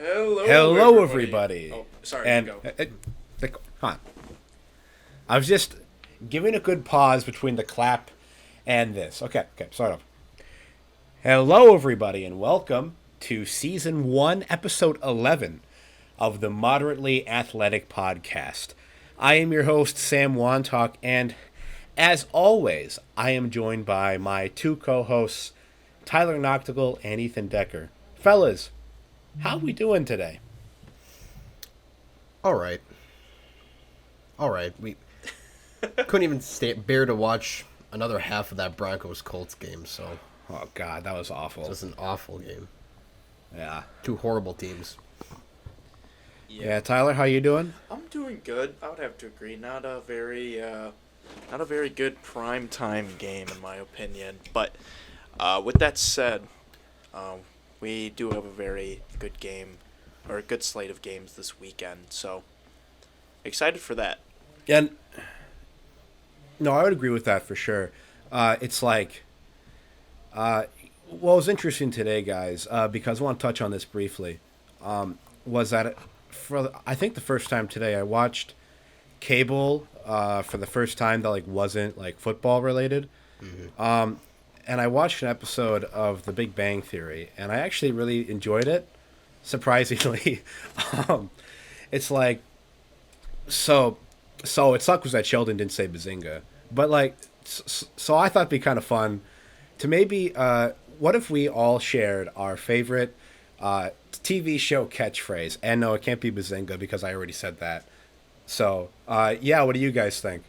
Hello, everybody. Oh, sorry, And you go. hold on. I was just giving a good pause between the clap and this. Okay, start off. Hello, everybody, and welcome to Season 1, Episode 11 of the Moderately Athletic Podcast. I am your host, Sam Wantalk, and as always, I am joined by my two co-hosts, Tyler Noctigal and Ethan Decker. Fellas, how we doing today? All right. All right. We couldn't even bear to watch another half of that Broncos Colts game, so Oh, God, that was awful. it was an awful game. Yeah. Two horrible teams. Yeah, Tyler, how you doing? I'm doing good. I would have to agree. Not a very good prime time game in my opinion. But with that said, we do have a very good game, or a good slate of games this weekend. So excited for that. And no, I would agree with that for sure. It's like, well, it was interesting today, guys, because I want to touch on this briefly. Was that I think the first time today I watched cable for the first time that wasn't football related. Mm-hmm. And I watched an episode of The Big Bang Theory, and I actually really enjoyed it, surprisingly. It's like, so it sucks that Sheldon didn't say Bazinga, but so I thought it'd be kind of fun to maybe, what if we all shared our favorite TV show catchphrase? And no, it can't be Bazinga because I already said that. So, yeah, what do you guys think?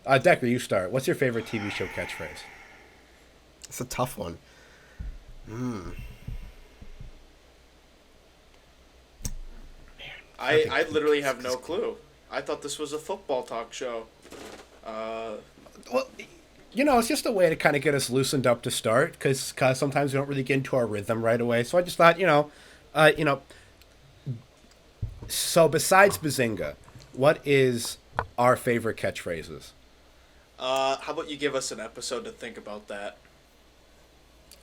Decker, you start. What's your favorite TV show catchphrase? It's a tough one. I literally have no clue. I thought this was a football talk show. Well, it's just a way to kind of get us loosened up to start, because sometimes we don't really get into our rhythm right away. So I just thought, so besides Bazinga, what is our favorite catchphrases? How about you give us an episode to think about that?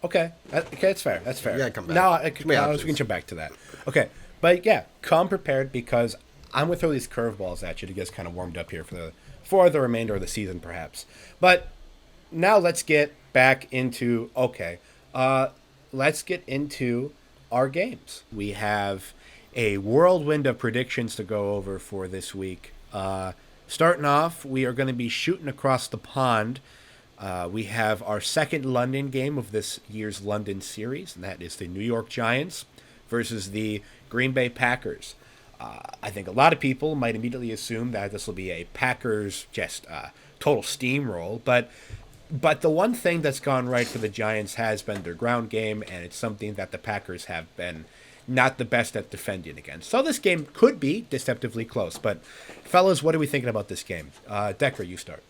Okay, that's fair. That's fair. Yeah, come back. Now, Too many we options. can jump back to that. Okay, but yeah, come prepared, because I'm gonna throw these curveballs at you to get us kind of warmed up here for the remainder of the season, perhaps. But now let's get back into let's get into our games. We have a whirlwind of predictions to go over for this week. Starting off, we are going to be shooting across the pond. We have our second London game of this year's London series, and that is the New York Giants versus the Green Bay Packers. I think a lot of people might immediately assume that this will be a Packers total steamroll, but the one thing that's gone right for the Giants has been their ground game, and it's something that the Packers have been not the best at defending against. So this game could be deceptively close. But, fellas, what are we thinking about this game? Decker, you start.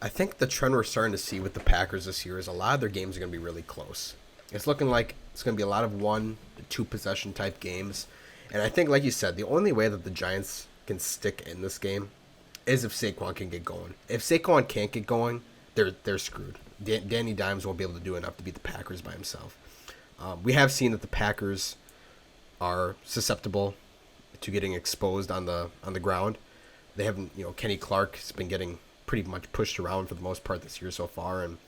I think the trend we're starting to see with the Packers this year is a lot of their games are going to be really close. It's looking like it's going to be a lot of 1 to 2 possession type games. And I think, like you said, the only way that the Giants can stick in this game is if Saquon can get going. If Saquon can't get going, they're screwed. Danny Dimes won't be able to do enough to beat the Packers by himself. We have seen that the Packers are susceptible to getting exposed on the ground. They haven't, Kenny Clark has been getting pretty much pushed around for the most part this year so far, and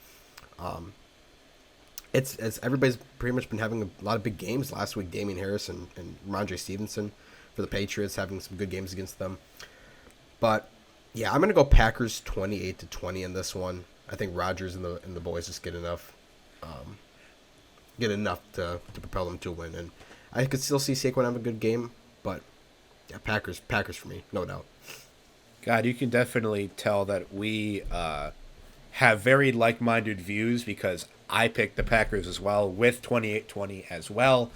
it's everybody's pretty much been having a lot of big games last week. Damian Harris and Ramondre Stevenson for the Patriots having some good games against them. But yeah, I'm gonna go Packers 28-20 in this one. I think Rodgers and the boys just get enough to propel them to a win, and I could still see Saquon have a good game, but yeah, Packers for me, no doubt. God, you can definitely tell that we have very like-minded views, because I picked the Packers as well, with 28-20 as well.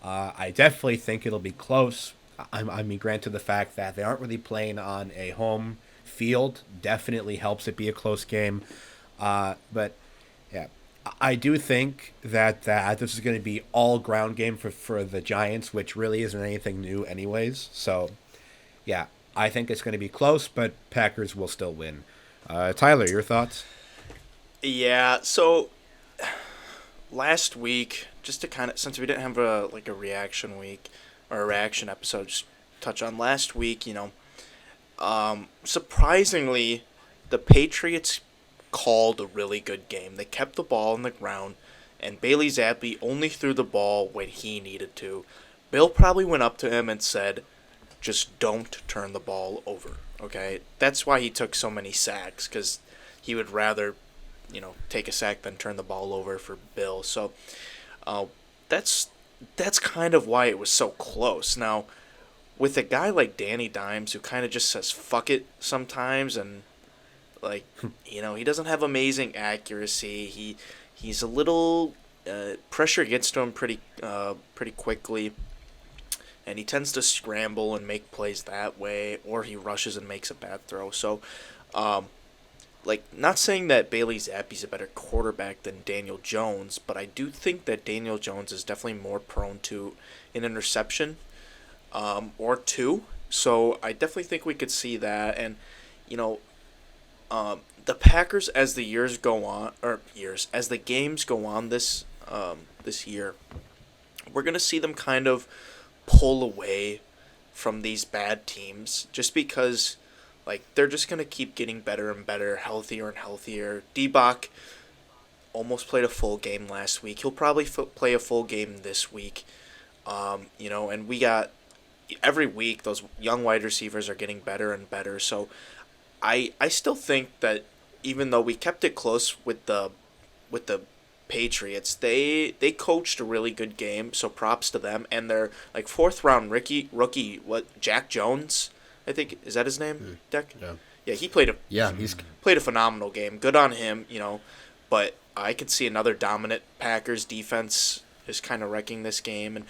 I definitely think it'll be close. I mean, granted, the fact that they aren't really playing on a home field definitely helps it be a close game. But yeah, I do think that this is going to be all ground game for the Giants, which really isn't anything new anyways. So yeah, I think it's going to be close, but Packers will still win. Tyler, your thoughts? Yeah, so last week, just to kind of, since we didn't have a reaction week or a reaction episode, just touch on last week. Surprisingly, the Patriots called a really good game. They kept the ball on the ground, and Bailey Zappi only threw the ball when he needed to. Bill probably went up to him and said, just don't turn the ball over, okay? That's why he took so many sacks, because he would rather, take a sack than turn the ball over for Bill. So that's kind of why it was so close. Now, with a guy like Danny Dimes, who kind of just says fuck it sometimes, and he doesn't have amazing accuracy. He's a little pressure gets to him pretty quickly, and he tends to scramble and make plays that way, or he rushes and makes a bad throw. So, not saying that Bailey Zappi's a better quarterback than Daniel Jones, but I do think that Daniel Jones is definitely more prone to an interception or two. So I definitely think we could see that, and you know, the Packers, as the years go on, as the games go on this year, we're gonna see them kind of pull away from these bad teams, just because they're just gonna keep getting better and better, healthier and healthier. D-Bach almost played a full game last week. He'll probably play a full game this week. And we got every week those young wide receivers are getting better and better. So I still think that even though we kept it close with the Patriots, they coached a really good game. So props to them. And their fourth round rookie Jack Jones, I think, is that his name? Deck? Yeah. Yeah, he played he's played a phenomenal game. Good on him, But I could see another dominant Packers defense is kind of wrecking this game, and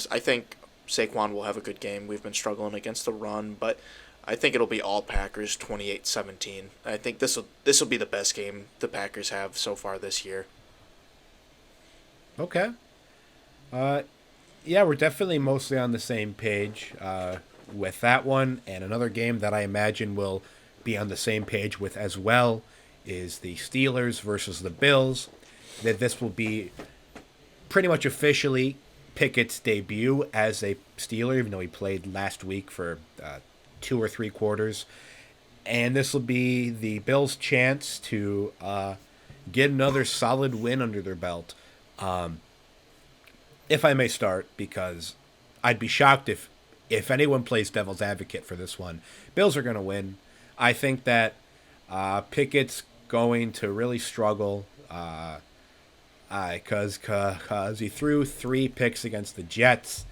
I think Saquon will have a good game. We've been struggling against the run, but I think it'll be all Packers 28-17. I think this will be the best game the Packers have so far this year. Okay. Yeah, we're definitely mostly on the same page with that one, and another game that I imagine will be on the same page with as well is the Steelers versus the Bills. That this will be pretty much officially Pickett's debut as a Steeler, even though he played last week for 2 or 3 quarters. And this will be the Bills' chance to get another solid win under their belt. If I may start, because I'd be shocked if anyone plays devil's advocate for this one. Bills are going to win. I think that Pickett's going to really struggle because he threw 3 picks against the Jets,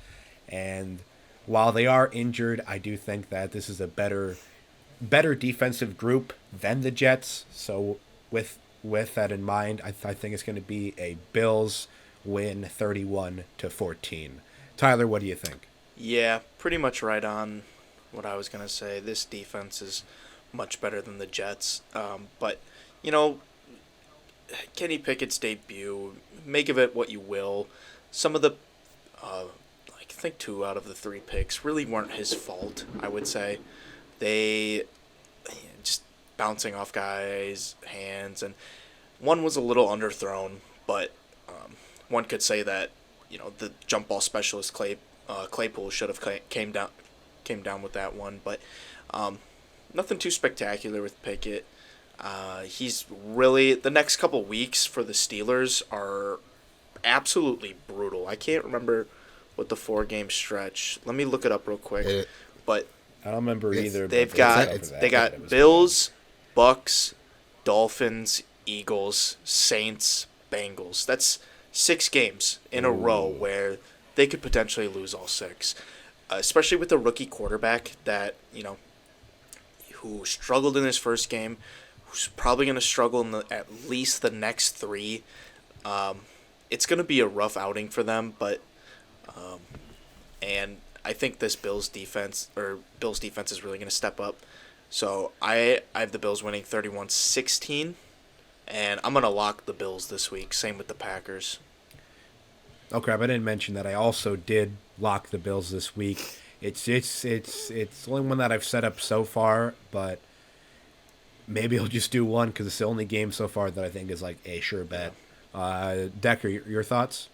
and while they are injured, I do think that this is a better defensive group than the Jets. So with that in mind, I think it's going to be a Bills win 31-14. Tyler, what do you think? Yeah, pretty much right on what I was going to say. This defense is much better than the Jets. But, Kenny Pickett's debut, make of it what you will. Some of the, I think 2 out of the 3 picks really weren't his fault, I would say. They just bouncing off guys' hands, and one was a little underthrown, but one could say that, the jump ball specialist Claypool should have came down with that one, but nothing too spectacular with Pickett. He's really, the next couple weeks for the Steelers are absolutely brutal. I can't remember what the 4-game stretch. Let me look it up real quick. But I don't remember either. They got Bills, Bucks, Dolphins, Eagles, Saints, Bengals. That's 6 games in a row where they could potentially lose all 6. Especially with the rookie quarterback that, who struggled in his first game, who's probably going to struggle in at least the next 3. It's going to be a rough outing for them, but and I think this Bills defense is really going to step up. So I have the Bills winning 31-16, and I'm going to lock the Bills this week. Same with the Packers. Oh crap! I didn't mention that I also did lock the Bills this week. It's the only one that I've set up so far, but maybe I'll just do one because it's the only game so far that I think is a sure bet. Decker, your thoughts?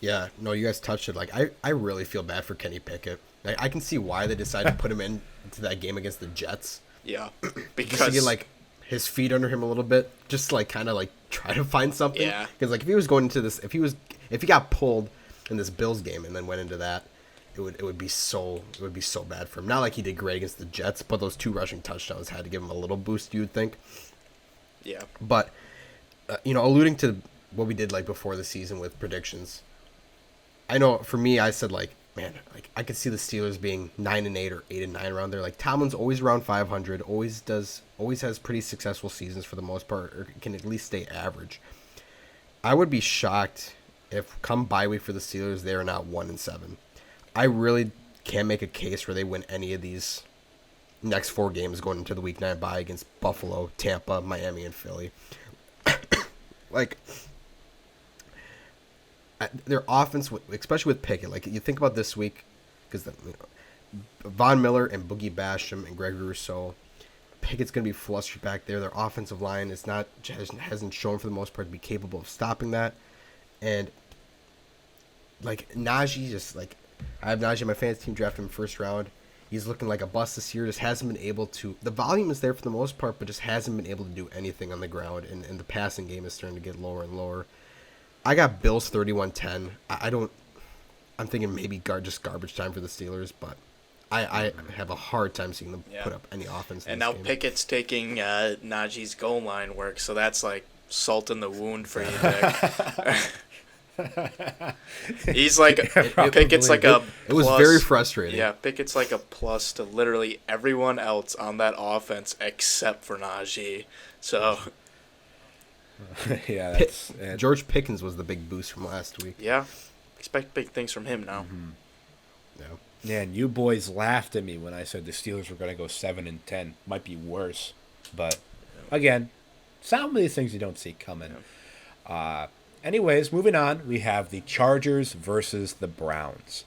Yeah, no, you guys touched it. Like, I really feel bad for Kenny Pickett. Like, I can see why they decided to put him into that game against the Jets. Yeah, Just to because get, like, his feet under him a little bit. Just, like, kind of, like, try to find something. Yeah. Because, like, if he was going into this, if he got pulled in this Bills game and then went into that, it would be so bad for him. Not like he did great against the Jets, but those 2 rushing touchdowns had to give him a little boost, you'd think. yeah, But, alluding to what we did, like, before the season with predictions, I know for me, I said, like, man, like, I could see the Steelers being 9-8 or 8-9 around there. Like, Tomlin's always around 500, always has pretty successful seasons for the most part, or can at least stay average. I would be shocked if come bye week for the Steelers, they are not 1-7. I really can't make a case where they win any of these next 4 games going into the Week 9 bye against Buffalo, Tampa, Miami, and Philly. Like, their offense, especially with Pickett, like, you think about this week, because Von Miller and Boogie Basham and Gregory Rousseau, Pickett's going to be flustered back there. Their offensive line hasn't shown for the most part to be capable of stopping that. And, like, Najee, just, like, I have Najee on my fantasy team, drafted him first round. He's looking like a bust this year. Just hasn't been able to. The volume is there for the most part, but just hasn't been able to do anything on the ground. And the passing game is starting to get lower and lower. I got Bills 31-10. I'm thinking maybe just garbage time for the Steelers, but I have a hard time seeing them put up any offense. And now game. Pickett's taking Najee's goal line work, so that's like salt in the wound for you, Dick. He's like Pickett's like a. It was very frustrating. Yeah, Pickett's like a plus to literally everyone else on that offense except for Najee. So. Yeah, George Pickens was the big boost from last week. Yeah, expect big things from him now. Mm-hmm. Yeah. Man, you boys laughed at me when I said the Steelers were going to go 7-10. Might be worse, but again, some of these things you don't see coming. Anyways, moving on, we have the Chargers versus the Browns.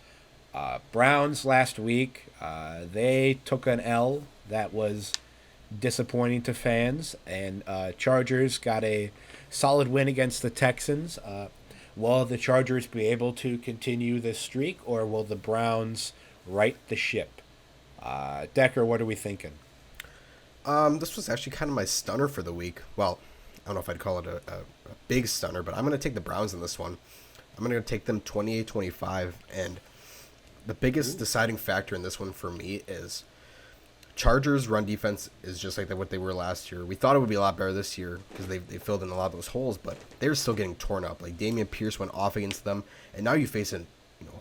Browns last week, they took an L that was disappointing to fans, and Chargers got a solid win against the Texans. Will the Chargers be able to continue this streak, or will the Browns right the ship? Decker, what are we thinking? This was actually kind of my stunner for the week. Well, I don't know if I'd call it a big stunner, but I'm going to take the Browns in this one. I'm going to take them 28-25, and the biggest deciding factor in this one for me is Chargers' run defense is just like what they were last year. We thought it would be a lot better this year because they filled in a lot of those holes, but they're still getting torn up. Like, Dameon Pierce went off against them, and now you face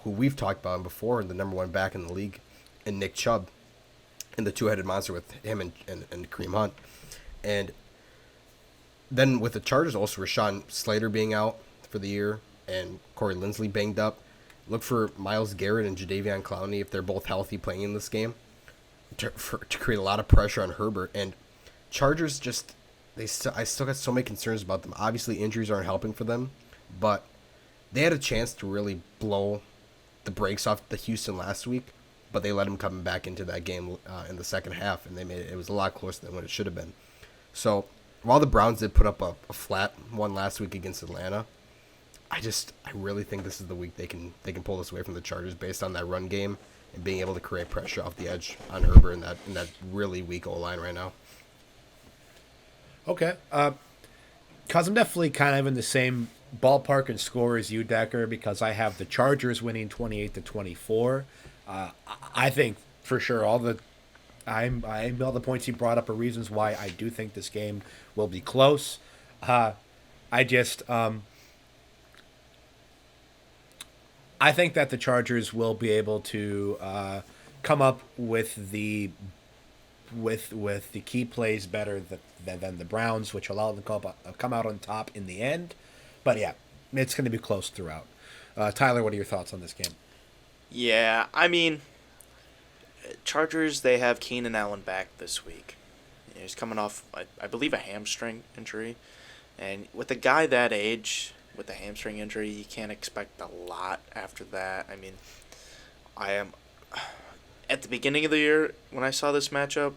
who we've talked about before, the number 1 back in the league, and Nick Chubb, and the 2-headed monster with him and Kareem Hunt. And then with the Chargers, also Rashawn Slater being out for the year and Corey Linsley banged up. Look for Myles Garrett and Jadeveon Clowney, if they're both healthy, playing in this game to create a lot of pressure on Herbert. And Chargers I still got so many concerns about them. Obviously, injuries aren't helping for them, but they had a chance to really blow the brakes off the Houston last week, but they let them come back into that game in the second half, and they made it was a lot closer than what it should have been. So while the Browns did put up a flat one last week against Atlanta, I really think this is the week they can pull this away from the Chargers based on that run game and being able to create pressure off the edge on Herbert in that really weak O-line right now. Okay. Because I'm definitely kind of in the same ballpark and score as you, Decker, because I have the Chargers winning 28-24. I think for sure all the points you brought up are reasons why I do think this game will be close. I think that the Chargers will be able to come up with the key plays better than the Browns, which allow them to come out on top in the end. But yeah, it's going to be close throughout. Tyler, what are your thoughts on this game? Yeah, I mean, Chargers, they have Keenan Allen back this week. He's coming off, I believe, a hamstring injury. And with a guy that age with a hamstring injury, you can't expect a lot after that. I mean, at the beginning of the year, when I saw this matchup,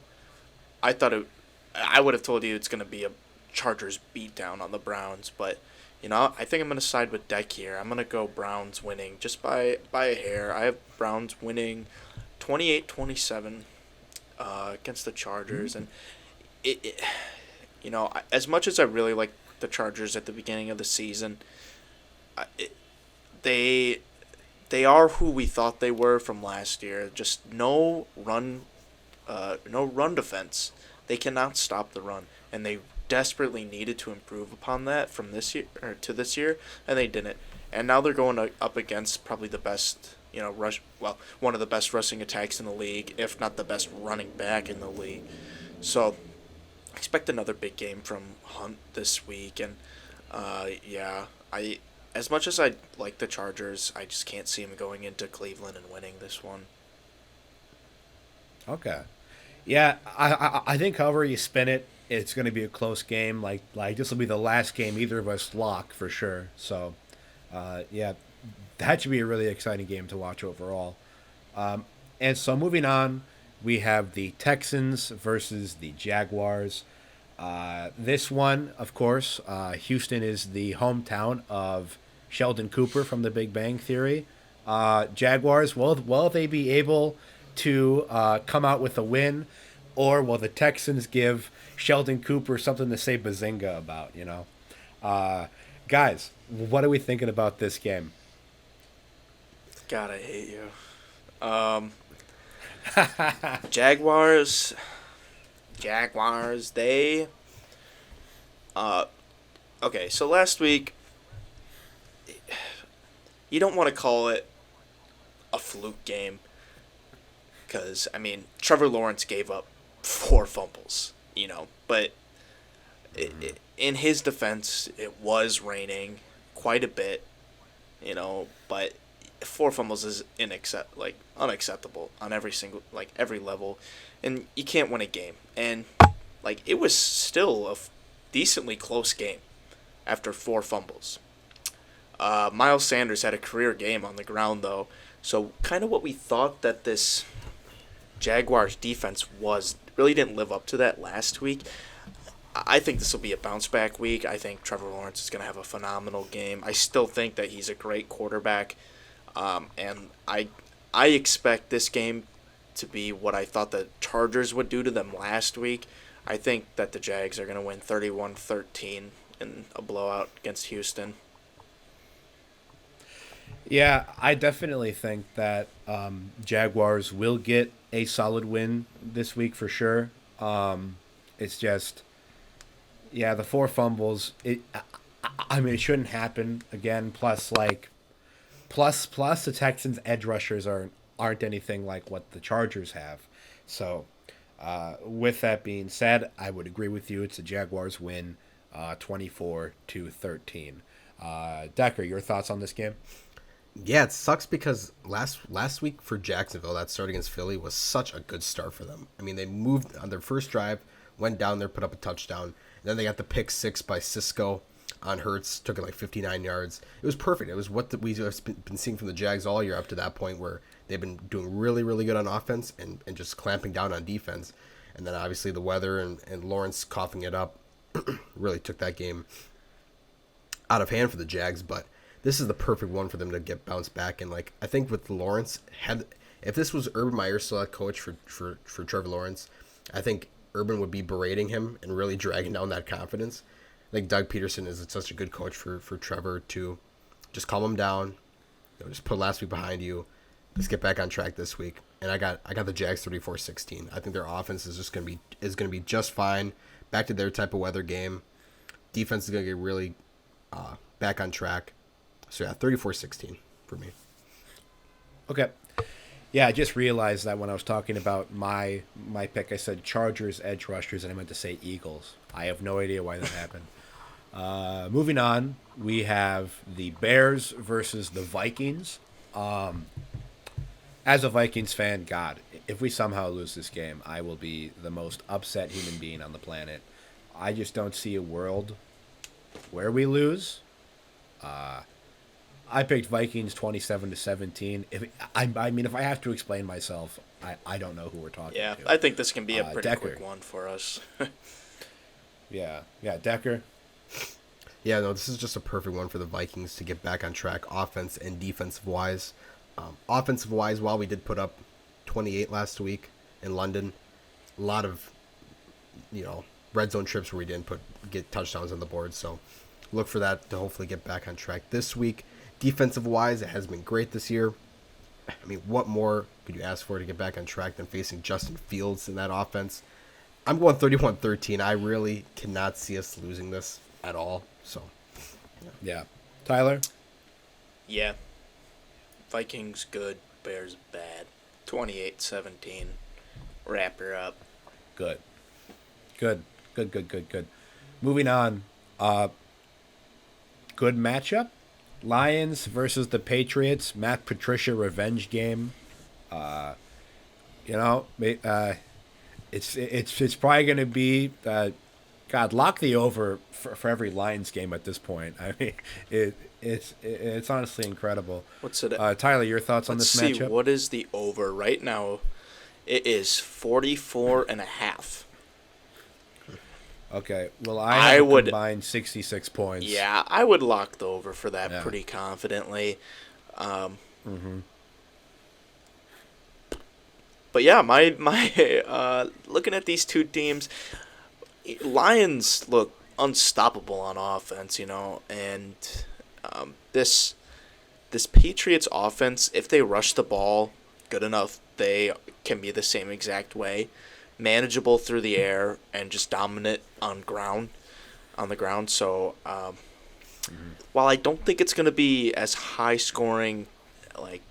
I would have told you it's going to be a Chargers beatdown on the Browns. But I think I'm going to side with Deck here. I'm going to go Browns winning just by a hair. I have Browns winning 28-27 against the Chargers. And, it, as much as I really like the Chargers at the beginning of the season, it, they they are who we thought they were from last year. Just no run defense. They cannot stop the run, and they desperately needed to improve upon that from this year or to this year, and they didn't. And now they're going up against probably the best, one of the best rushing attacks in the league, if not the best running back in the league. So expect another big game from Hunt this week, and I as much as I like the Chargers, I just can't see him going into Cleveland and winning this one. Okay. Yeah, I think however you spin it, it's going to be a close game. Like this will be the last game either of us lock for sure. So, yeah, that should be a really exciting game to watch overall. And so moving on, we have the Texans versus the Jaguars. This one, of course, Houston is the hometown of Sheldon Cooper from The Big Bang Theory. Jaguars, will they be able to come out with a win, or will the Texans give Sheldon Cooper something to say Bazinga about? Guys, what are we thinking about this game? God, I hate you. Jaguars. They. Okay, so last week, you don't want to call it a fluke game because, Trevor Lawrence gave up 4 fumbles, but in his defense, it was raining quite a bit, but 4 fumbles is unacceptable on every level, and you can't win a game. And it was still a decently close game after 4 fumbles. Miles Sanders had a career game on the ground though, so kind of what we thought that this Jaguars defense really didn't live up to that last week. I think this will be a bounce back week. I think Trevor Lawrence is going to have a phenomenal game. I still think that he's a great quarterback. And I expect this game to be what I thought the Chargers would do to them last week. I think that the Jags are going to win 31-13 in a blowout against Houston. Yeah, I definitely think that Jaguars will get a solid win this week for sure. It's just, yeah, the 4 fumbles. It shouldn't happen again. Plus, the Texans' edge rushers aren't anything like what the Chargers have. So, with that being said, I would agree with you. It's a Jaguars win, 24-13. Decker, your thoughts on this game? Yeah, it sucks because last week for Jacksonville, that start against Philly was such a good start for them. They moved on their first drive, went down there, put up a touchdown, and then they got the pick 6 by Cisco on Hurts, took it 59 yards. It was perfect. It was what we've been seeing from the Jags all year up to that point, where they've been doing really, really good on offense and just clamping down on defense. And then obviously the weather and Lawrence coughing it up really took that game out of hand for the Jags, but this is the perfect one for them to get bounced back. And I think with Lawrence, if this was Urban Meyer still head coach for Trevor Lawrence, I think Urban would be berating him and really dragging down that confidence. I think Doug Peterson is such a good coach for Trevor to just calm him down, just put last week behind you, let's get back on track this week. And I got the Jags 34-16. I think their offense is just gonna be just fine. Back to their type of weather game. Defense is gonna get really back on track. So yeah, 34-16 for me. Okay. Yeah, I just realized that when I was talking about my pick, I said Chargers edge rushers, and I meant to say Eagles. I have no idea why that happened. Moving on, we have the Bears versus the Vikings. As a Vikings fan, God, if we somehow lose this game, I will be the most upset human being on the planet. I just don't see a world where we lose. I picked Vikings 27-17. If I have to explain myself, I don't know who we're talking to. Yeah, I think this can be a pretty Decker. quick one for us. Yeah, Decker. Yeah, no, this is just a perfect one for the Vikings to get back on track, offense and defensive wise. Offensive wise, while we did put up 28 last week in London, a lot of red zone trips where we didn't get touchdowns on the board. So look for that to hopefully get back on track this week. Defensive wise, it has been great this year. I mean, what more could you ask for to get back on track than facing Justin Fields in that offense? I'm going 31-13. I really cannot see us losing this at all. So, Yeah. Tyler? Yeah. Vikings good, Bears bad. 28-17. Wrap her up. Good. Good. Good, good, good, good. Moving on. Good matchup. Lions versus the Patriots. Matt Patricia revenge game. You know, it's probably going to be God, lock the over for every Lions game at this point. I mean, it's honestly incredible. What's it? Tyler, your thoughts on Let's this see, matchup? what is the over right now? It is 44.5. Okay, well, I would combine 66 points. Yeah, I would lock the over for that Yeah. pretty confidently. But yeah, my looking at these two teams, Lions look unstoppable on offense, and this Patriots offense, if they rush the ball good enough, they can be the same exact way, manageable through the air and just dominant on the ground. So while I don't think it's going to be as high scoring, like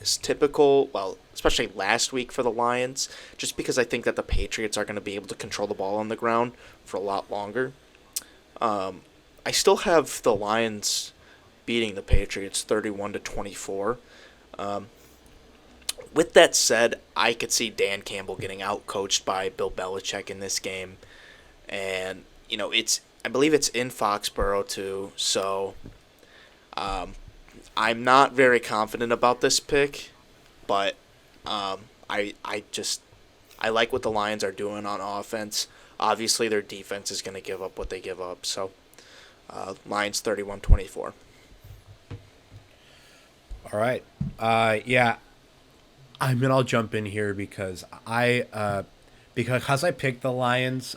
as typical, well, especially last week for the Lions, just because I think that the Patriots are going to be able to control the ball on the ground for a lot longer. I still have the Lions beating the Patriots 31-24. With that said, I could see Dan Campbell getting out-coached by Bill Belichick in this game. And, I believe it's in Foxborough too, so I'm not very confident about this pick, but I like what the Lions are doing on offense. Obviously, their defense is going to give up what they give up, so Lions 31-24. All right. Yeah. I'll jump in here because I picked the Lions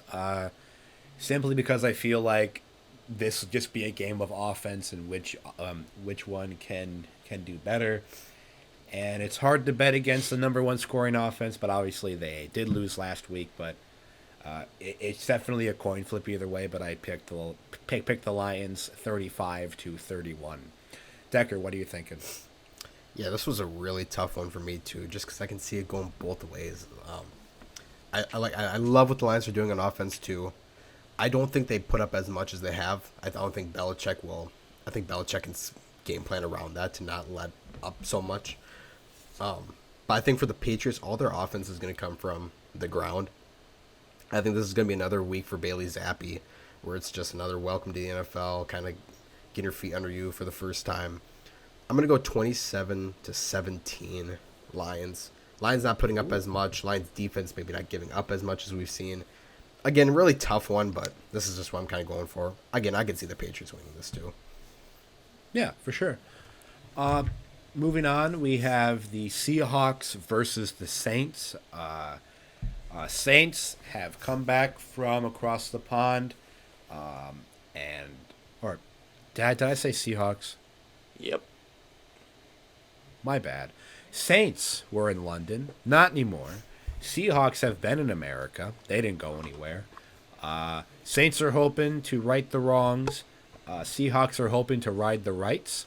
simply because I feel like this will just be a game of offense and which one can do better. And it's hard to bet against the number one scoring offense, but obviously they did lose last week. But it's definitely a coin flip either way. But I picked the Lions 35-31. Decker, what are you thinking? yeah, this was a really tough one for me too, just because I can see it going both ways. I love what the Lions are doing on offense too. I don't think they put up as much as they have. I don't think Belichick will. I think Belichick can game plan around that to not let up so much. But I think for the Patriots, all their offense is going to come from the ground. I think this is going to be another week for Bailey Zappi, where it's just another welcome to the NFL, kind of get your feet under you for the first time. I'm going to go 27-17 Lions. Lions not putting up as much. Lions defense maybe not giving up as much as we've seen. Again, really tough one, but this is just what I'm kind of going for. Again, I can see the Patriots winning this too. Yeah, for sure. Moving on, we have the Seahawks versus the Saints. Saints have come back from across the pond, did I say Seahawks? Yep. My bad. Saints were in London, not anymore. Seahawks have been in America. They didn't go anywhere. Saints are hoping to right the wrongs. Seahawks are hoping to ride the rights.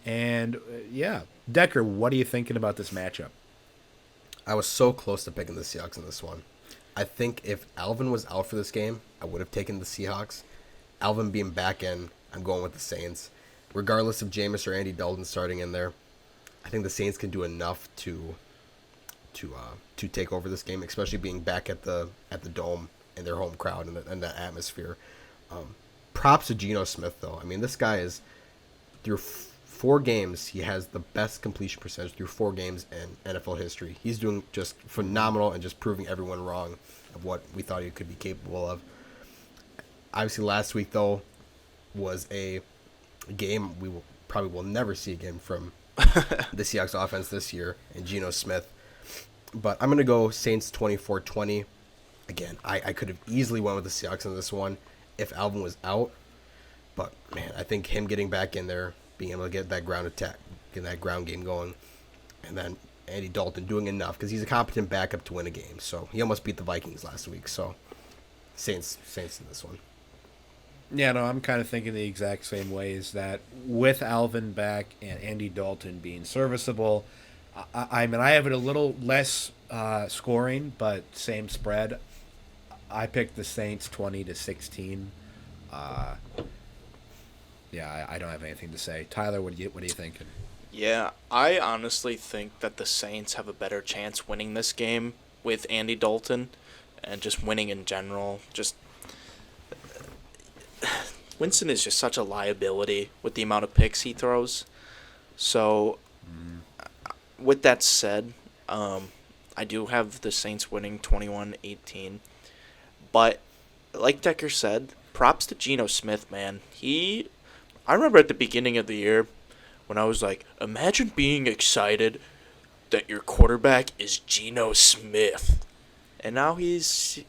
And, yeah. Decker, what are you thinking about this matchup? I was so close to picking the Seahawks in this one. I think if Alvin was out for this game, I would have taken the Seahawks. Alvin being back in, I'm going with the Saints. Regardless of Jameis or Andy Dalton starting in there, I think the Saints can do enough to take over this game, especially being back at the Dome and their home crowd and the atmosphere. Props to Geno Smith, though. I mean, this guy is, through 4 games, he has the best completion percentage through 4 games in NFL history. He's doing just phenomenal and just proving everyone wrong of what we thought he could be capable of. Obviously, last week, though, was a game we probably will never see again from the Seahawks offense this year and Geno Smith. But I'm going to go Saints 24-20. Again, I could have easily went with the Seahawks in this one if Alvin was out. But, man, I think him getting back in there, being able to get that ground attack, get that ground game going, and then Andy Dalton doing enough because he's a competent backup to win a game. So he almost beat the Vikings last week. So Saints in this one. Yeah, no, I'm kind of thinking the exact same way. Is that with Alvin back and Andy Dalton being serviceable, I mean, I have it a little less scoring, but same spread. I picked the Saints 20-16. Yeah, I don't have anything to say. Tyler, what are you thinking? Yeah, I honestly think that the Saints have a better chance winning this game with Andy Dalton and just winning in general. Just Winston is just such a liability with the amount of picks he throws. So, with that said, I do have the Saints winning 21-18. But, like Decker said, props to Geno Smith, man. I remember at the beginning of the year when I was like, imagine being excited that your quarterback is Geno Smith. And now he's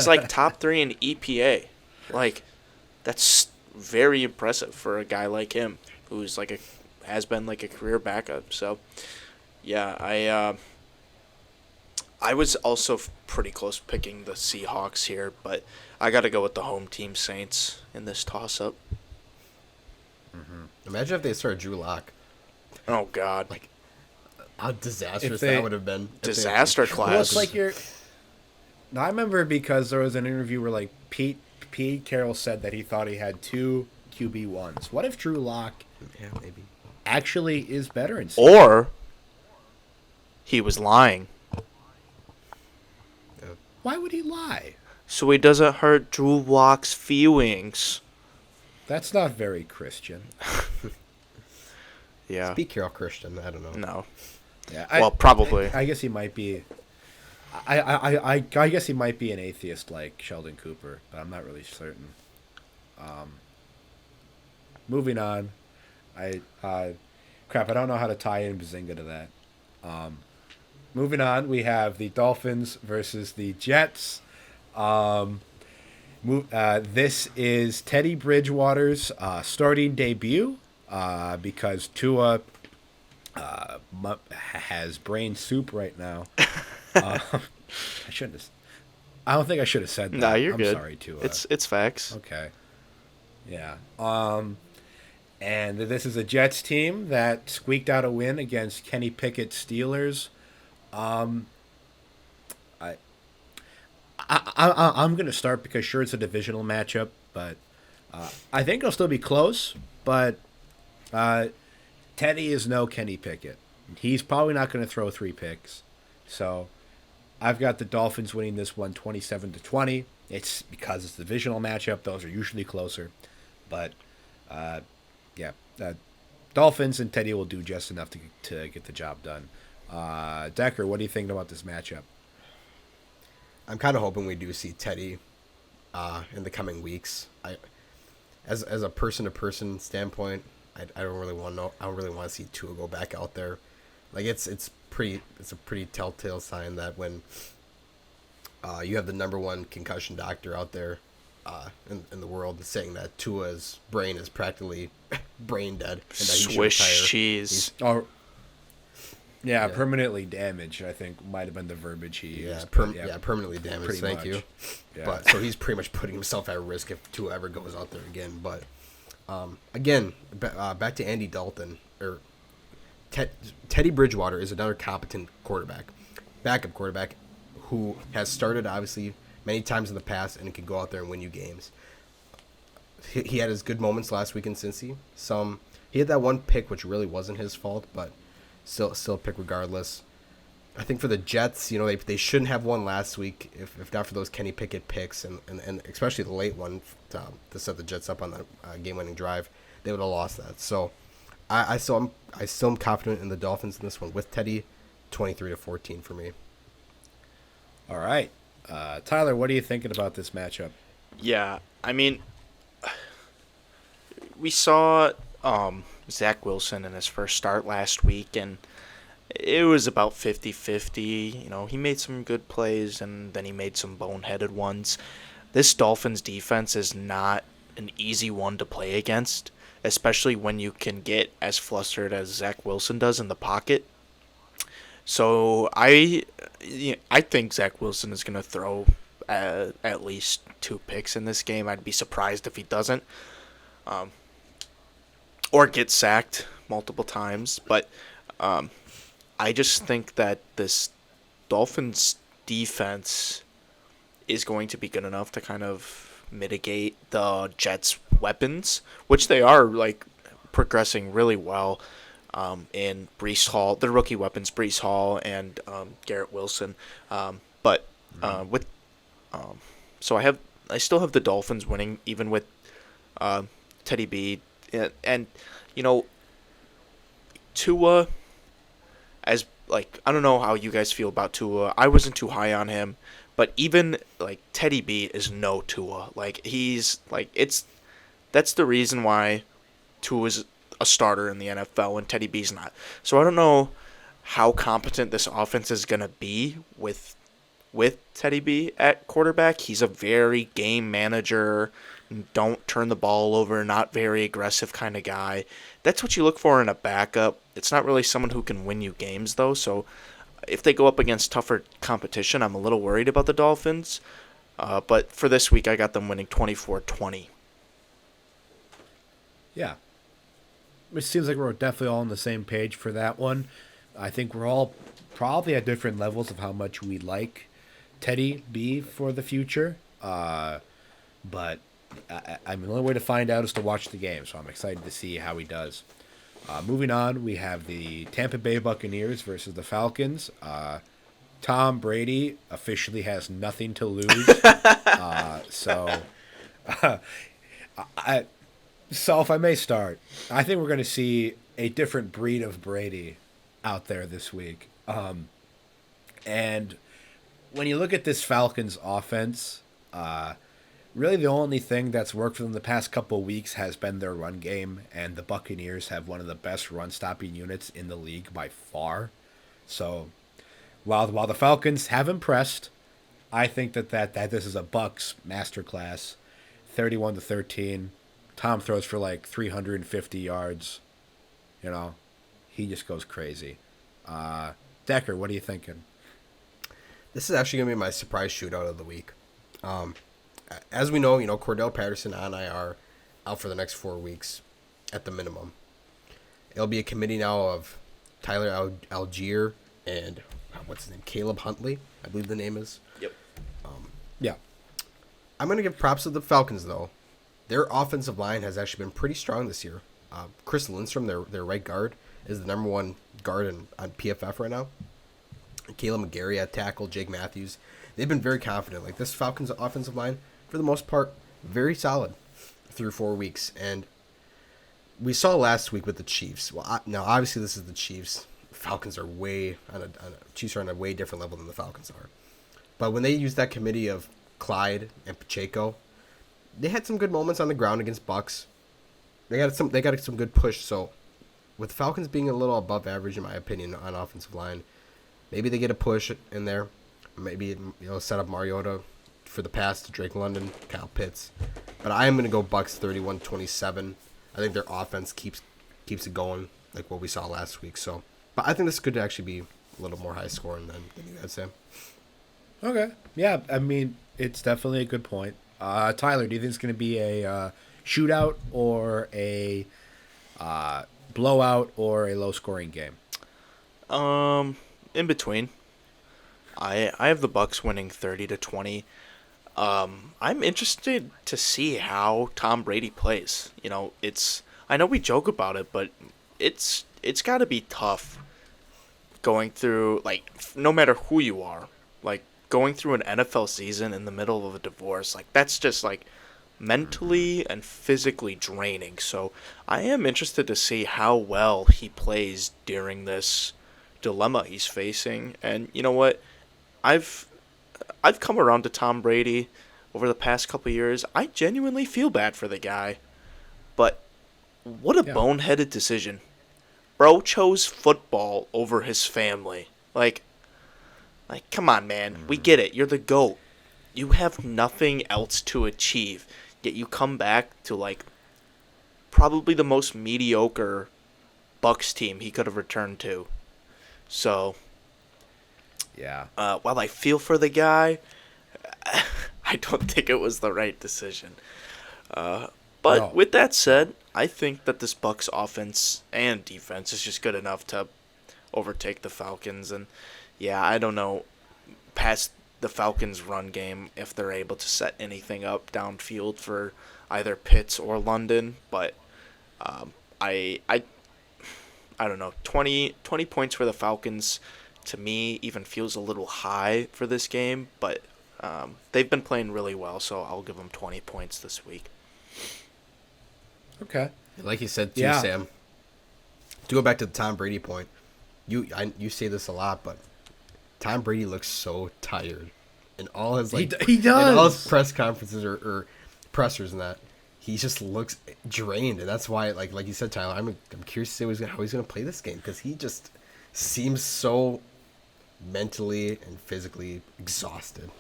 like top 3 in EPA. Like, that's very impressive for a guy like him who's has been like a career backup. So, yeah, I was also pretty close picking the Seahawks here, but I got to go with the home team Saints in this toss-up. Imagine if they started Drew Lock. Oh, God. Like, how disastrous they- that would have been. Disaster if they- class. Well, it's like you're. No, I remember because there was an interview where like Pete Carroll said that he thought he had 2 QB1s. What if Drew Lock Yeah, maybe. actually is better in? Or he was lying, Why would he lie? so he doesn't hurt Drew Lock's feelings. That's not very Christian. Yeah. Be Carroll Christian. I don't know. No. Yeah, Well, probably. I guess he might be. I guess he might be an atheist like Sheldon Cooper, but I'm not really certain. Moving on, crap. I don't know how to tie in Bazinga to that. Moving on, we have the Dolphins versus the Jets. This is Teddy Bridgewater's starting debut because Tua has brain soup right now. I shouldn't have. I don't think I should have said that. Nah, you're I'm good. sorry, Tua. It's facts. Okay. Yeah. And this is a Jets team that squeaked out a win against Kenny Pickett's Steelers. I'm going to start because sure it's a divisional matchup, but I think it'll still be close. But Teddy is no Kenny Pickett. He's probably not going to throw 3 picks. So I've got the Dolphins winning this one 27-20. It's because it's a divisional matchup. Those are usually closer. But Dolphins and Teddy will do just enough to get the job done. Decker, what do you think about this matchup? I'm kind of hoping we do see Teddy in the coming weeks. As a person-to-person standpoint, I don't really want to know. I don't really want to see Tua go back out there. Like it's a pretty telltale sign that when you have the number 1 concussion doctor out there in the world saying that Tua's brain is practically brain dead and that he should Swiss retire. cheese. Yeah, permanently damaged, I think, might have been the verbiage he used. Permanently damaged. pretty Thank much. you. Yeah. But so he's pretty much putting himself at risk if Tua ever goes out there again. But again, back to Andy Dalton or Teddy Bridgewater is another competent backup quarterback, who has started obviously many times in the past and can go out there and win you games. He had his good moments last week in Cincy. He had that one pick which really wasn't his fault, but still a pick regardless. I think for the Jets, they shouldn't have won last week if not for those Kenny Pickett picks and especially the late one to set the Jets up on the game-winning drive. They would have lost that. So I still am confident in the Dolphins in this one with Teddy, 23-14 for me. All right. Tyler, what are you thinking about this matchup? Yeah, I mean, we saw Zach Wilson in his first start last week, and it was about 50-50. He made some good plays, and then he made some boneheaded ones. This Dolphins defense is not an easy one to play against, especially when you can get as flustered as Zach Wilson does in the pocket. So I think Zach Wilson is going to throw at least 2 picks in this game. I'd be surprised if he doesn't, or get sacked multiple times. But I just think that this Dolphins defense is going to be good enough to kind of mitigate the Jets' weapons, which they are progressing really well. In Breece Hall, the rookie weapons, Breece Hall and Garrett Wilson. But with so I still have the Dolphins winning, even with Teddy B, and Tua, as I don't know how you guys feel about Tua. I wasn't too high on him, but even Teddy B is no Tua. That's the reason why Tua is a starter in the NFL and Teddy B's not. So I don't know how competent this offense is going to be with Teddy B at quarterback. He's a very game manager, don't turn the ball over, not very aggressive kind of guy. That's what you look for in a backup. It's not really someone who can win you games, though. So if they go up against tougher competition, I'm a little worried about the Dolphins. But for this week, I got them winning 24-20. Yeah. It seems like we're definitely all on the same page for that one. I think we're all probably at different levels of how much we like Teddy B for the future. But the only way to find out is to watch the game, so I'm excited to see how he does. Moving on, we have the Tampa Bay Buccaneers versus the Falcons. Tom Brady officially has nothing to lose. So if I may start, I think we're going to see a different breed of Brady out there this week. And when you look at this Falcons offense, really the only thing that's worked for them the past couple of weeks has been their run game, and the Buccaneers have one of the best run-stopping units in the league by far. So while the Falcons have impressed, I think that this is a Bucs masterclass, 31-13. Tom throws for 350 yards. He just goes crazy. Decker, what are you thinking? This is actually going to be my surprise shootout of the week. As we know, Cordell Patterson on IR, out for the next 4 weeks at the minimum. It'll be a committee now of Tyler Algier and what's his name, Caleb Huntley, I believe the name is. Yep. Yeah. I'm going to give props to the Falcons, though. Their offensive line has actually been pretty strong this year. Chris Lindstrom, their right guard, is the number 1 guard on PFF right now. Caleb McGarry at tackle, Jake Matthews. They've been very confident. This Falcons offensive line, for the most part, very solid through 4 weeks. And we saw last week with the Chiefs. Well, now obviously this is the Chiefs. Falcons are Chiefs are on a way different level than the Falcons are. But when they used that committee of Clyde and Pacheco, they had some good moments on the ground against Bucs. They got some good push. So with Falcons being a little above average in my opinion on offensive line, maybe they get a push in there. Maybe set up Mariota for the pass to Drake London, Kyle Pitts. But I am going to go Bucs 31-27. I think their offense keeps it going like what we saw last week. So, but I think this could actually be a little more high scoring than you guys say. Okay. Yeah, I mean, it's definitely a good point. Tyler, do you think it's going to be a shootout or a blowout or a low-scoring game? In between. I have the Bucs winning 30-20. I'm interested to see how Tom Brady plays. I know we joke about it, but it's got to be tough going through no matter who you are, going through an NFL season in the middle of a divorce. That's just mentally and physically draining. So I am interested to see how well he plays during this dilemma he's facing. And you know what? I've come around to Tom Brady over the past couple years. I genuinely feel bad for the guy, but what a boneheaded decision. Bro chose football over his family. Like, come on, man. We get it. You're the GOAT. You have nothing else to achieve. Yet you come back to, like, probably the most mediocre Bucks team he could have returned to. So, Yeah. while I feel for the guy, I don't think it was the right decision. But with that said, I think that this Bucks offense and defense is just good enough to overtake the Falcons. And, yeah, I don't know past the Falcons' run game if they're able to set anything up downfield for either Pitts or London. But I don't know. 20 points for the Falcons, to me, even feels a little high for this game. But they've been playing really well, so I'll give them 20 points this week. Okay. Like you said, too, Sam, to go back to the Tom Brady point, you say this a lot, but Tom Brady looks so tired. In all his he does. In all his press conferences or pressers and that, he just looks drained, and that's why, like you said, Tyler, I'm curious to see how he's going to play this game, because he just seems so mentally and physically exhausted.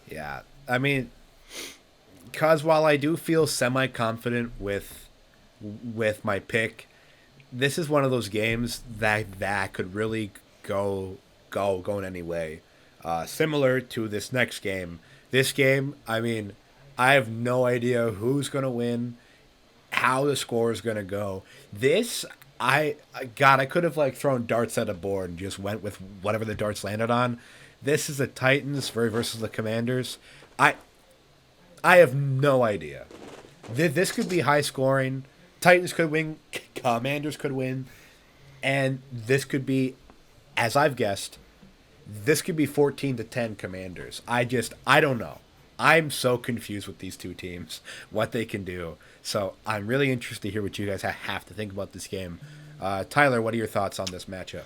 Yeah. I mean, because while I do feel semi-confident with my pick, this is one of those games that could really go in any way. Similar to this next game. This game, I mean, I have no idea who's going to win, how the score is going to go. This, I could have like thrown darts at a board and just went with whatever the darts landed on. This is the Titans versus the Commanders. I have no idea. This could be high scoring. Titans could win. Commanders could win. And this could be, as I've guessed, this could be 14-10 Commanders. I don't know. I'm so confused with these two teams, what they can do. So I'm really interested to hear what you guys have to think about this game. Tyler, what are your thoughts on this matchup?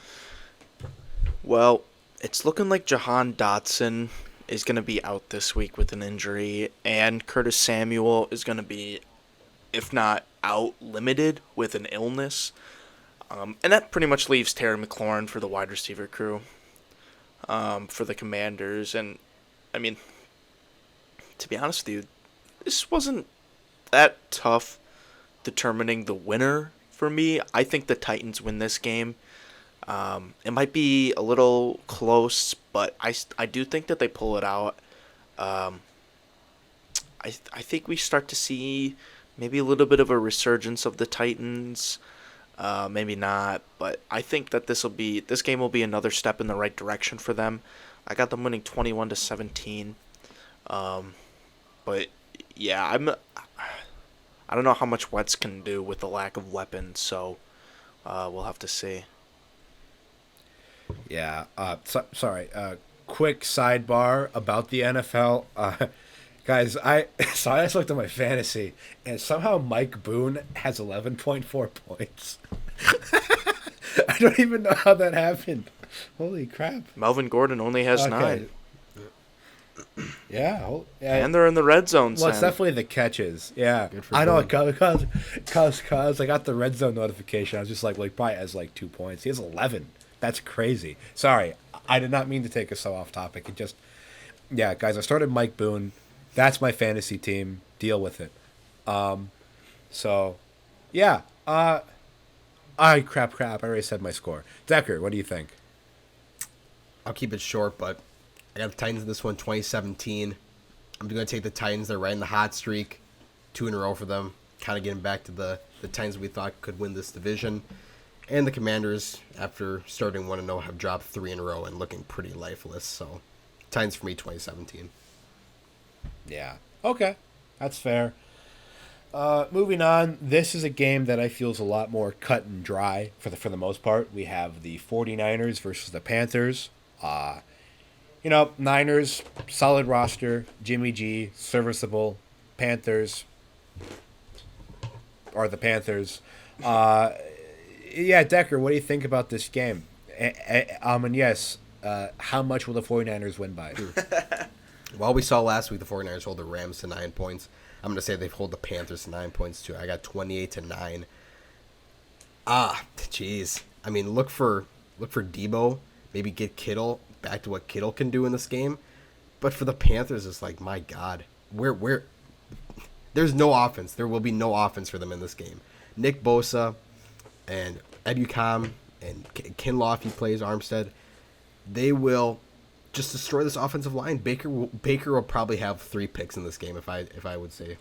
Well, it's looking like Jahan Dotson is going to be out this week with an injury, and Curtis Samuel is going to be, if not out, limited with an illness. And that pretty much leaves Terry McLaurin for the wide receiver crew for the Commanders. And, I mean, to be honest with you, this wasn't that tough determining the winner for me. I think the Titans win this game. It might be a little close, but I do think that they pull it out. I think we start to see maybe a little bit of a resurgence of the Titans. Maybe not, but I think that this game will be another step in the right direction for them. I got them winning 21-17. But yeah, I don't know how much Wentz can do with the lack of weapons, so we'll have to see. Yeah. Sorry. Quick sidebar about the NFL. Guys, I just looked at my fantasy, and somehow Mike Boone has 11.4 points. I don't even know how that happened. Holy crap. Melvin Gordon only has 9. Yeah. And they're in the red zone. Well, it's definitely the catches. Yeah. I know, because I got the red zone notification. I was just like, probably has like 2 points. He has 11. That's crazy. Sorry. I did not mean to take us so off topic. It just, yeah, guys, I started Mike Boone. That's my fantasy team. Deal with it. So, yeah. Crap. I already said my score. Decker, what do you think? I'll keep it short, but I got the Titans in this one, 2017. I'm going to take the Titans. They're right in the hot streak. 2 in a row for them. Kind of getting back to the Titans we thought could win this division. And the Commanders, after starting 1-0, have dropped 3 in a row and looking pretty lifeless. So, Titans for me, 2017. Yeah. Okay. That's fair. Moving on, this is a game that I feel is a lot more cut and dry for the most part. We have the 49ers versus the Panthers. Niners, solid roster. Jimmy G, serviceable. Panthers are the Panthers. Yeah, Decker, what do you think about this game? And yes, how much will the 49ers win by? Well, we saw last week the 49ers hold the Rams to 9 points. I'm going to say they hold the Panthers to 9 points too. I got 28-9. Jeez. I mean, look for Debo. Maybe get Kittle back to what Kittle can do in this game. But for the Panthers, it's like, my God, there's no offense. There will be no offense for them in this game. Nick Bosa and Ebukam and Kinlaw, if he plays Armstead, they will just destroy this offensive line. Baker will probably have 3 picks in this game, if I would say,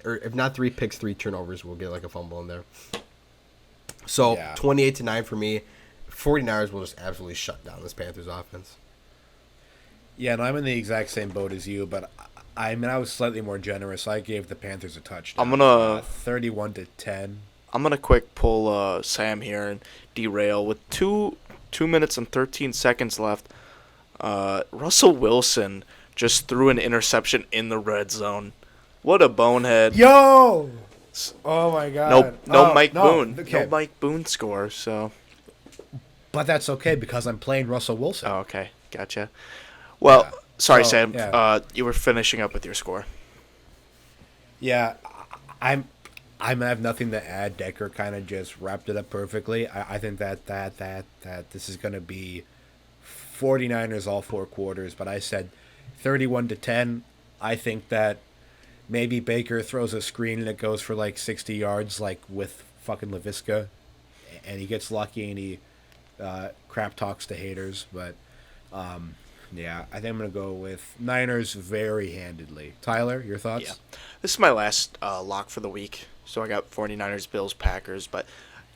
or if not 3 picks, 3 turnovers. We'll get like a fumble in there. So Yeah. 28-9 for me. 49ers will just absolutely shut down this Panthers offense. Yeah, and I'm in the exact same boat as you, but I mean, I was slightly more generous. I gave the Panthers a touchdown. I'm gonna 31-10. I'm gonna quick pull Sam here and derail with 2 minutes and 13 seconds left. Russell Wilson just threw an interception in the red zone. What a bonehead! Yo! Oh my God! No Mike Boone. Okay. No Mike Boone score. So. But that's okay because I'm playing Russell Wilson. Oh, okay, gotcha. Well, Yeah. sorry, So, Sam. yeah. You were finishing up with your score. Yeah, I have nothing to add. Decker kind of just wrapped it up perfectly. I think that this is going to be 49ers all 4 quarters, but I said 31-10. I think that maybe Baker throws a screen and it goes for like 60 yards, like with fucking LaVisca, and he gets lucky and he crap talks to haters. But yeah, I think I'm going to go with Niners very handedly. Tyler, your thoughts? Yeah. This is my last lock for the week. So I got 49ers, Bills, Packers. But,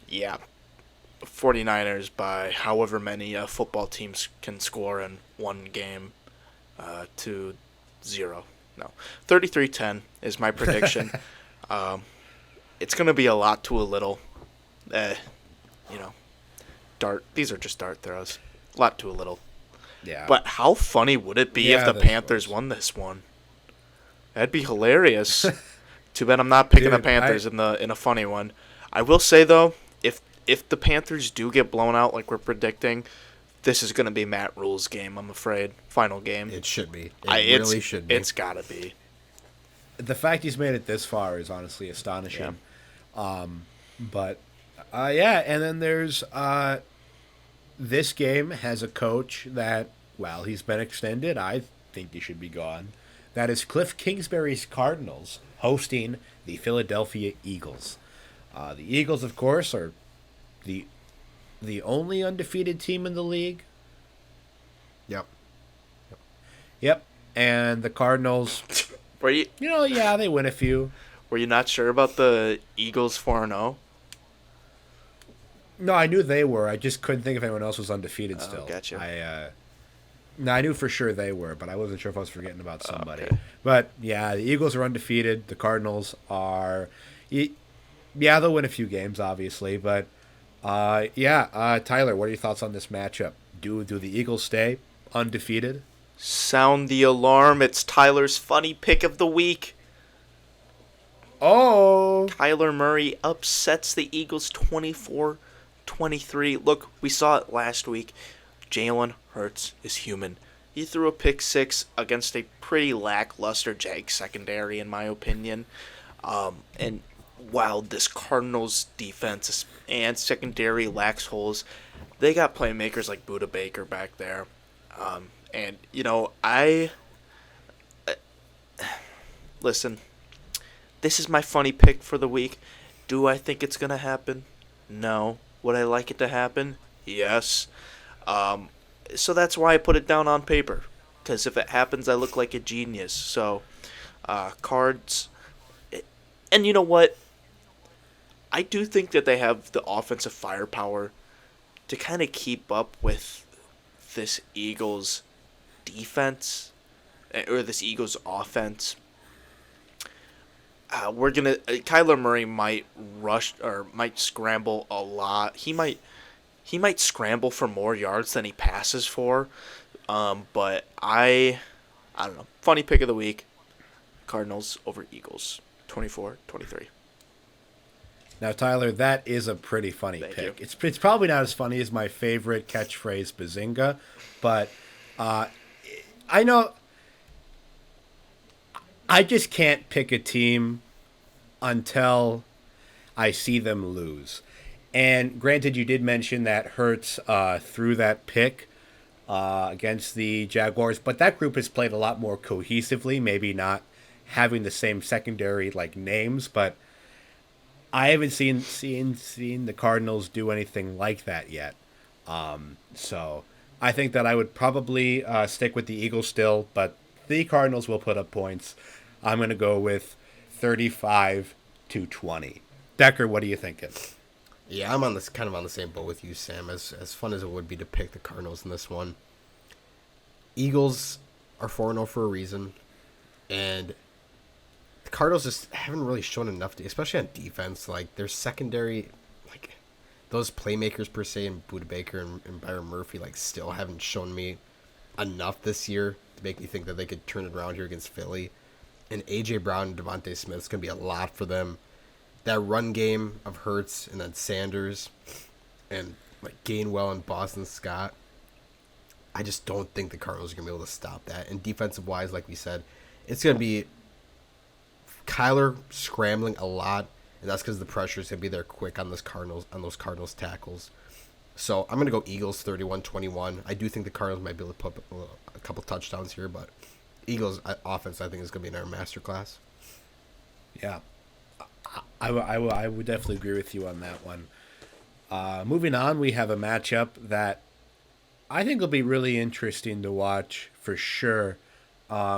yeah, 49ers by however many football teams can score in one game to 0. No. 33-10 is my prediction. It's going to be a lot to a little. These are just dart throws. A lot to a little. Yeah. But how funny would it be if the Panthers won this one? That'd be hilarious. Too bad I'm not picking the Dude, Panthers in a funny one. I will say though, if the Panthers do get blown out like we're predicting, this is going to be Matt Rule's game. I'm afraid final game. It should be. It really should be. It's gotta be. The fact he's made it this far is honestly astonishing. Yeah. But yeah, and then there's this game has a coach that, well, he's been extended. I think he should be gone. That is Cliff Kingsbury's Cardinals hosting the Philadelphia Eagles. The Eagles, of course, are the only undefeated team in the league. Yep. Yep. And the Cardinals, Were you yeah, they win a few. were you not sure about the Eagles 4-0? No, I knew they were. I just couldn't think if anyone else was undefeated still. Gotcha. I knew for sure they were, but I wasn't sure if I was forgetting about somebody. Okay. But yeah, the Eagles are undefeated. The Cardinals are, yeah, they'll win a few games, obviously. But Tyler, what are your thoughts on this matchup? Do the Eagles stay undefeated? Sound the alarm! It's Tyler's funny pick of the week. Oh, Kyler Murray upsets the Eagles 24-23. Look, we saw it last week. Jalen Hurts is human. He threw a pick 6 against a pretty lackluster Jags secondary, in my opinion. And while this Cardinals defense and secondary lacks holes, they got playmakers like Buda Baker back there. And, listen, this is my funny pick for the week. Do I think it's going to happen? No. Would I like it to happen? Yes. So that's why I put it down on paper. Because if it happens, I look like a genius. So, Cards. And you know what? I do think that they have the offensive firepower to kind of keep up with this Eagles defense. Or this Eagles offense. Kyler Murray might rush or might scramble a lot. He might scramble for more yards than he passes for. But I don't know. Funny pick of the week. Cardinals over Eagles. 24-23. now Tyler, that is a pretty funny Thank pick. you. It's probably not as funny as my favorite catchphrase, Bazinga, but I know. I just can't pick a team until I see them lose. And granted, you did mention that Hurts threw that pick against the Jaguars, but that group has played a lot more cohesively. Maybe not having the same secondary like names, but I haven't seen the Cardinals do anything like that yet. So I think that I would probably stick with the Eagles still, but the Cardinals will put up points. I'm going to go with 35-20. Decker, what are you thinking? Yeah, I'm on this kind of on the same boat with you, Sam. As fun as it would be to pick the Cardinals in this one, Eagles are 4-0 for a reason, and the Cardinals just haven't really shown enough, especially on defense. Like their secondary, like those playmakers per se, and Budda Baker and Byron Murphy, like still haven't shown me enough this year to make me think that they could turn it around here against Philly. And AJ Brown and Devontae Smith is gonna be a lot for them. That run game of Hurts and then Sanders and like Gainwell and Boston Scott, I just don't think the Cardinals are going to be able to stop that. And defensive wise, like we said, it's going to be Kyler scrambling a lot, and that's because the pressure is going to be there quick on those Cardinals tackles. So I'm going to go Eagles 31-21. I do think the Cardinals might be able to put up a couple touchdowns here, but Eagles offense I think is going to be another masterclass. Yeah. I would definitely agree with you on that one. Moving on, we have a matchup that I think will be really interesting to watch for sure.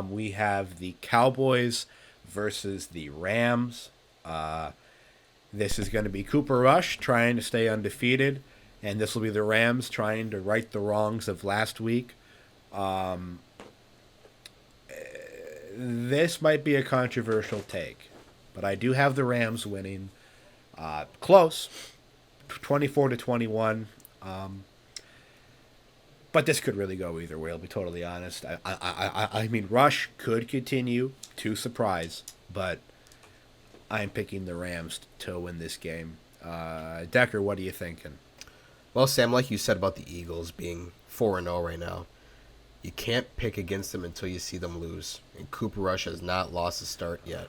We have the Cowboys versus the Rams. This is going to be Cooper Rush trying to stay undefeated, and this will be the Rams trying to right the wrongs of last week. This might be a controversial take, but I do have the Rams winning close, 24-21. But this could really go either way. I'll be totally honest. I mean, Rush could continue to surprise, but I'm picking the Rams to win this game. Decker, what are you thinking? Well, Sam, like you said about the Eagles being 4-0 right now, you can't pick against them until you see them lose. And Cooper Rush has not lost a start yet.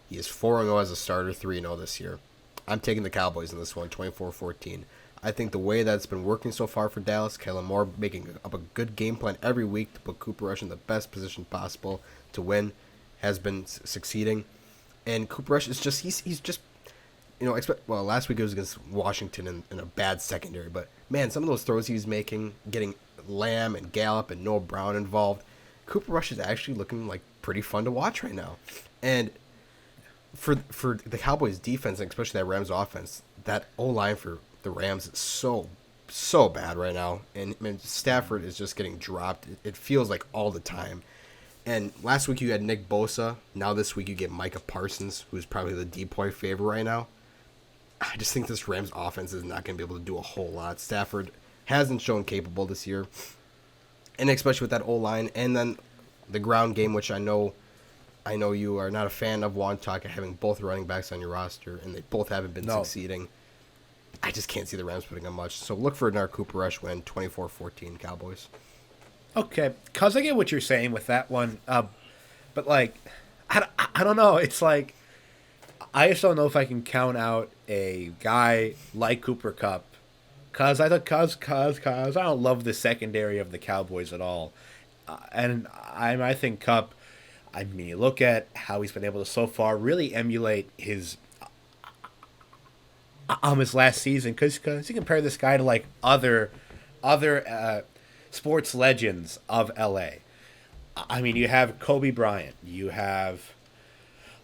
He is 4-0 as a starter, 3-0 this year. I'm taking the Cowboys in this one, 24-14. I think the way that's been working so far for Dallas, Kellen Moore making up a good game plan every week to put Cooper Rush in the best position possible to win, has been succeeding. And Cooper Rush is just, he's just, last week it was against Washington in a bad secondary. But, man, some of those throws he was making, getting Lamb and Gallup and Noah Brown involved, Cooper Rush is actually looking like pretty fun to watch right now. And for the Cowboys defense, and especially that Rams offense, that O-line for the Rams is so bad right now. And I mean, Stafford is just getting dropped. It feels like all the time. And last week you had Nick Bosa. Now this week you get Micah Parsons, who's probably the DPOY favorite right now. I just think this Rams offense is not going to be able to do a whole lot. Stafford hasn't shown capable this year. And especially with that O-line. And then the ground game, which I know you are not a fan of Wantaka having both running backs on your roster, and they both haven't been succeeding. I just can't see the Rams putting on much. So look for another Cooper Rush win, 24-14 Cowboys. Okay, because I get what you're saying with that one. But, like, I don't know. It's like, I just don't know if I can count out a guy like Cooper Kupp. Because I don't love the secondary of the Cowboys at all. And I think Kupp, I mean, you look at how he's been able to so far really emulate his last season, because you compare this guy to like other sports legends of LA. I mean, you have Kobe Bryant, you have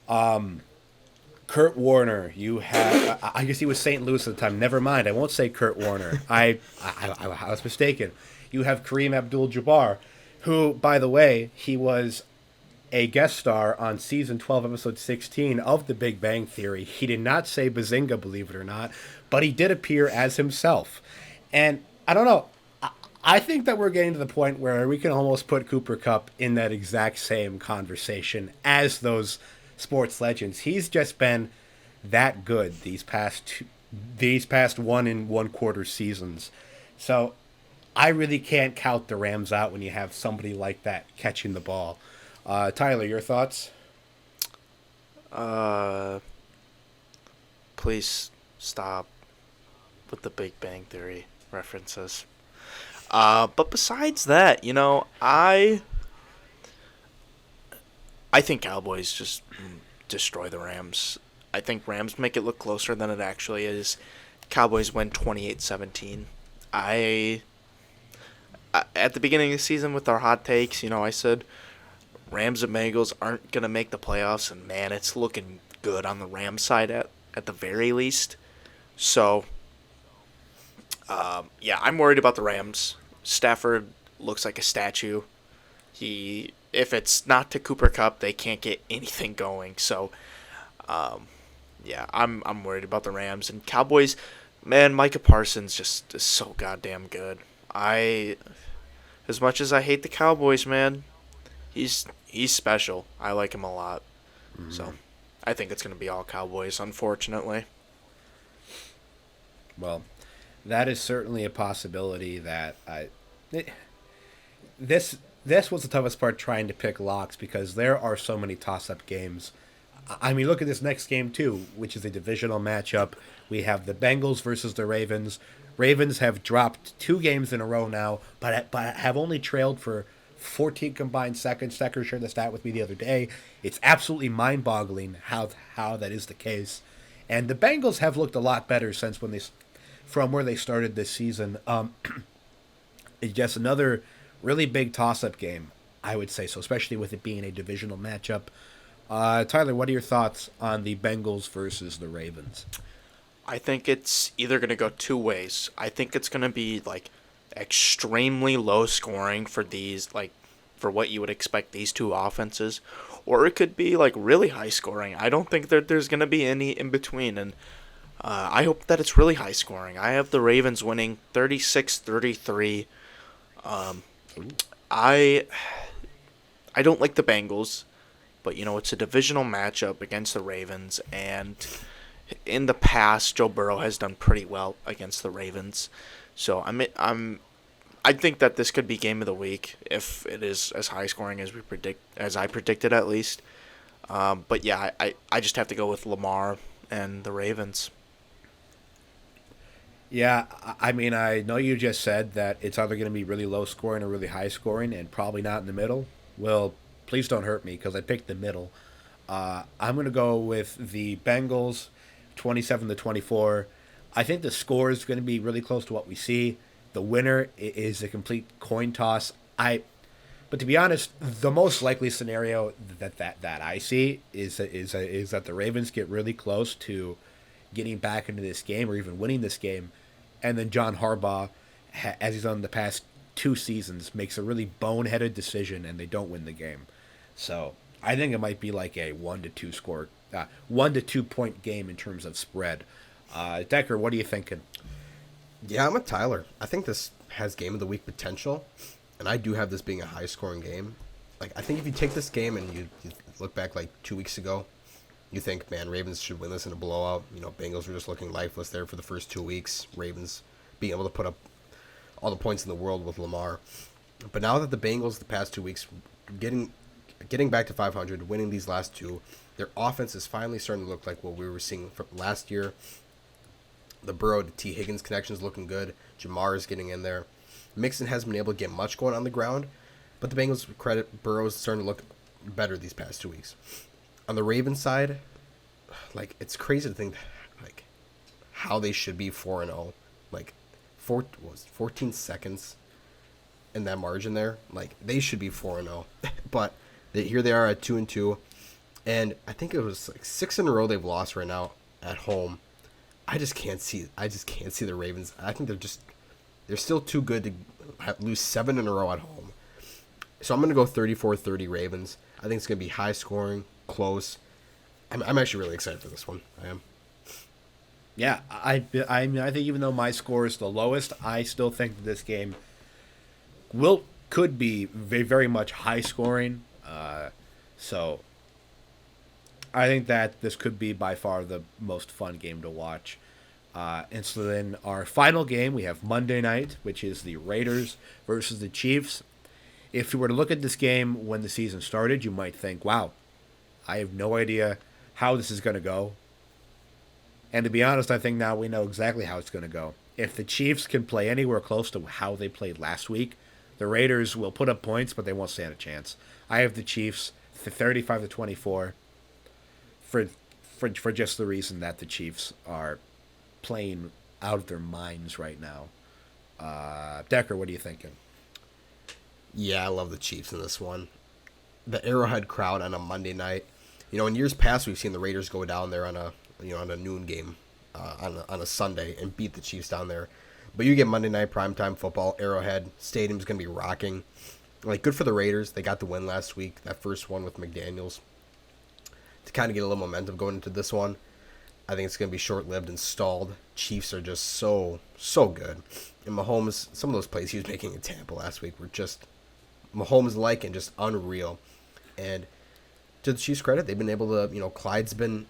Kurt Warner, you have I guess he was St. Louis at the time. Never mind, I won't say Kurt Warner. I was mistaken. You have Kareem Abdul-Jabbar, who, by the way, he was a guest star on season 12, episode 16 of The Big Bang Theory. He did not say Bazinga, believe it or not, but he did appear as himself. And I don't know. I think that we're getting to the point where we can almost put Cooper Kupp in that exact same conversation as those sports legends. He's just been that good these past 1 1/4 seasons. So I really can't count the Rams out when you have somebody like that catching the ball. Tyler, your thoughts? Uh, please stop with the Big Bang Theory references. But besides that, I think Cowboys just destroy the Rams. I think Rams make it look closer than it actually is. Cowboys win 28-17. I at the beginning of the season with our hot takes, I said Rams and Bengals aren't going to make the playoffs, and man, it's looking good on the Rams side at the very least. So, yeah, I'm worried about the Rams. Stafford looks like a statue. If it's not to Cooper Cup, they can't get anything going. So, yeah, I'm worried about the Rams and Cowboys. Man, Micah Parsons just is so goddamn good. As much as I hate the Cowboys, man, he's special. I like him a lot. So, I think it's gonna be all Cowboys, unfortunately. Well, that is certainly a possibility that this was the toughest part trying to pick locks because there are so many toss-up games. I mean, look at this next game too, which is a divisional matchup. We have the Bengals versus the Ravens. Ravens have dropped 2 games in a row now, but have only trailed for 14 combined seconds. Stecker shared the stat with me the other day. It's absolutely mind-boggling how that is the case. And the Bengals have looked a lot better from where they started this season. It's just another really big toss-up game, I would say so, especially with it being a divisional matchup. Tyler, what are your thoughts on the Bengals versus the Ravens? I think it's either going to go two ways. I think it's going to be like extremely low scoring for for what you would expect these two offenses, or it could be like really high scoring. I don't think that there's going to be any in between, and I hope that it's really high scoring. I have the Ravens winning 36-33. I don't like the Bengals, but it's a divisional matchup against the Ravens, and in the past, Joe Burrow has done pretty well against the Ravens. So I think that this could be game of the week if it is as high scoring as I predicted at least. But yeah, I just have to go with Lamar and the Ravens. Yeah, I mean, I know you just said that it's either going to be really low scoring or really high scoring and probably not in the middle. Well, please don't hurt me because I picked the middle. I'm going to go with the Bengals 27-24. I think the score is going to be really close to what we see. The winner is a complete coin toss. But to be honest, the most likely scenario that I see is that the Ravens get really close to getting back into this game or even winning this game, and then John Harbaugh, as he's done the past 2 seasons, makes a really boneheaded decision and they don't win the game. So I think it might be like a 1 to 2 point game in terms of spread. Decker, what are you thinking? Yeah, I'm with Tyler. I think this has game of the week potential, and I do have this being a high scoring game. Like, I think if you take this game and you look back like 2 weeks ago, you think, man, Ravens should win this in a blowout. Bengals were just looking lifeless there for the first 2 weeks. Ravens being able to put up all the points in the world with Lamar. But now that the Bengals the past 2 weeks getting back to 500, winning these last 2, their offense is finally starting to look like what we were seeing from last year. The Burrow to T. Higgins connection is looking good. Jamar is getting in there. Mixon hasn't been able to get much going on the ground, but the Bengals credit Burrow's starting to look better these past 2 weeks. On the Ravens side, like, it's crazy to think like how they should be 4-0, like 14 seconds in that margin there. Like, they should be 4-0, but here they are at 2-2, and I think it was like 6 in a row they've lost right now at home. I just can't see the Ravens. I think they're still too good to lose 7 in a row at home. So I'm going to go 34-30 Ravens. I think it's going to be high scoring, close. I'm actually really excited for this one. I am. Yeah, I think even though my score is the lowest, I still think that this game could be very, very much high scoring. So I think that this could be by far the most fun game to watch. And so then our final game, we have Monday night, which is the Raiders versus the Chiefs. If you were to look at this game when the season started, you might think, wow, I have no idea how this is going to go. And to be honest, I think now we know exactly how it's going to go. If the Chiefs can play anywhere close to how they played last week, the Raiders will put up points, but they won't stand a chance. I have the Chiefs 35-24 for just the reason that the Chiefs are playing out of their minds right now. Decker, what are you thinking? Yeah, I love the Chiefs in this one. The Arrowhead crowd on a Monday night. In years past, we've seen the Raiders go down there on a noon game on a Sunday and beat the Chiefs down there. But you get Monday night primetime football, Arrowhead Stadium's going to be rocking. Good for the Raiders. They got the win last week, that first one with McDaniels, to kind of get a little momentum going into this one. I think it's going to be short-lived and stalled. Chiefs are just so good. And Mahomes, some of those plays he was making in Tampa last week were just Mahomes-like and just unreal. And to the Chiefs' credit, they've been able to, Clyde's been,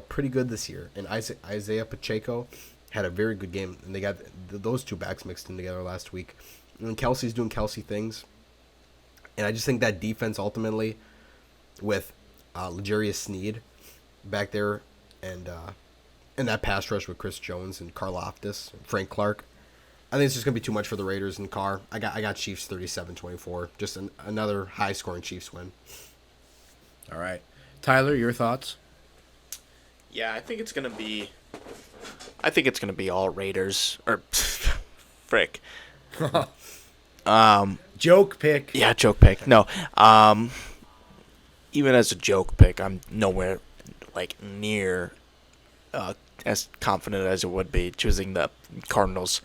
pretty good this year. And Isaiah Pacheco had a very good game. And they got those two backs mixed in together last week. And Kelsey's doing Kelsey things. And I just think that defense ultimately with L'Jarius Sneed back there and that pass rush with Chris Jones and Karlaftis and Frank Clark, I think it's just going to be too much for the Raiders in Carr. I got Chiefs 37-24. Just another high-scoring Chiefs win. All right. Tyler, your thoughts? Yeah, I think it's going to be all Raiders. Or, frick. Joke pick. Yeah, joke pick. No. Even as a joke pick, I'm nowhere near as confident as it would be choosing the Cardinals.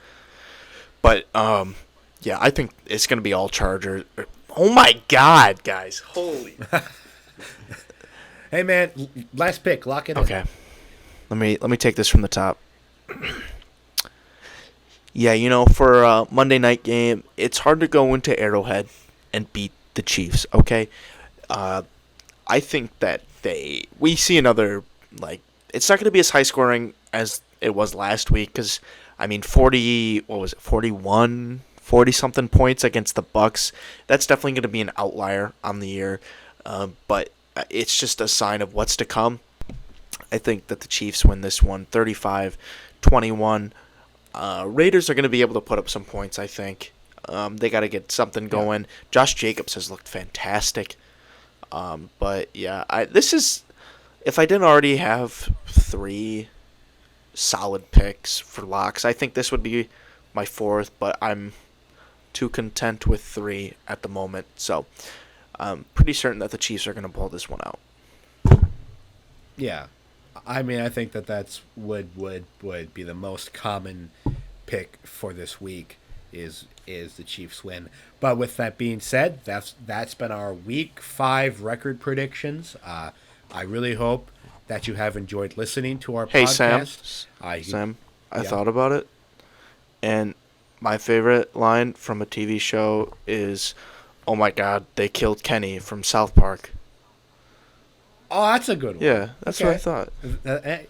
But yeah, I think it's gonna be all Chargers. Oh my God, guys! Holy. Hey man, last pick. Lock it in. Okay. Let me take this from the top. Yeah, for a Monday night game, it's hard to go into Arrowhead and beat the Chiefs. Okay. I think that we see another, it's not going to be as high scoring as it was last week because, 40 something points against the Bucks. That's definitely going to be an outlier on the year, but it's just a sign of what's to come. I think that the Chiefs win this one 35-21. Raiders are going to be able to put up some points, I think. They got to get something going. Josh Jacobs has looked fantastic. But yeah, if I didn't already have 3 solid picks for locks, I think this would be my 4th, but I'm too content with 3 at the moment. So I'm pretty certain that the Chiefs are going to pull this one out. Yeah. I think that would be the most common pick for this week is the Chiefs win. But with that being said, that's been our week 5 record predictions. I really hope that you have enjoyed listening to our podcast. Sam, I thought about it, and my favorite line from a TV show is, "Oh my God, they killed Kenny" from South Park. Oh, that's a good one. Yeah, that's what I thought. Yeah,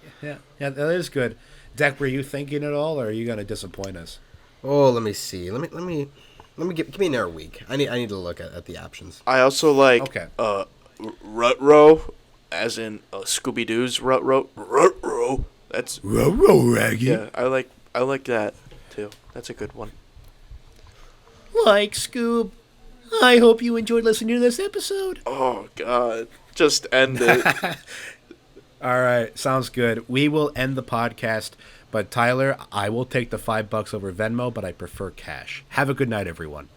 that is good. Deck, were you thinking at all, or are you going to disappoint us? Oh, let me see. Let me give me another week. I need to look at the options. I also like Rut-Row, as in Scooby Doo's Rut-Row. That's Rut-Row, Raggy. Yeah, I like that too. That's a good one. Like Scoob. I hope you enjoyed listening to this episode. Oh God, just end it. All right, sounds good. We will end the podcast. But Tyler, I will take the $5 over Venmo, but I prefer cash. Have a good night, everyone.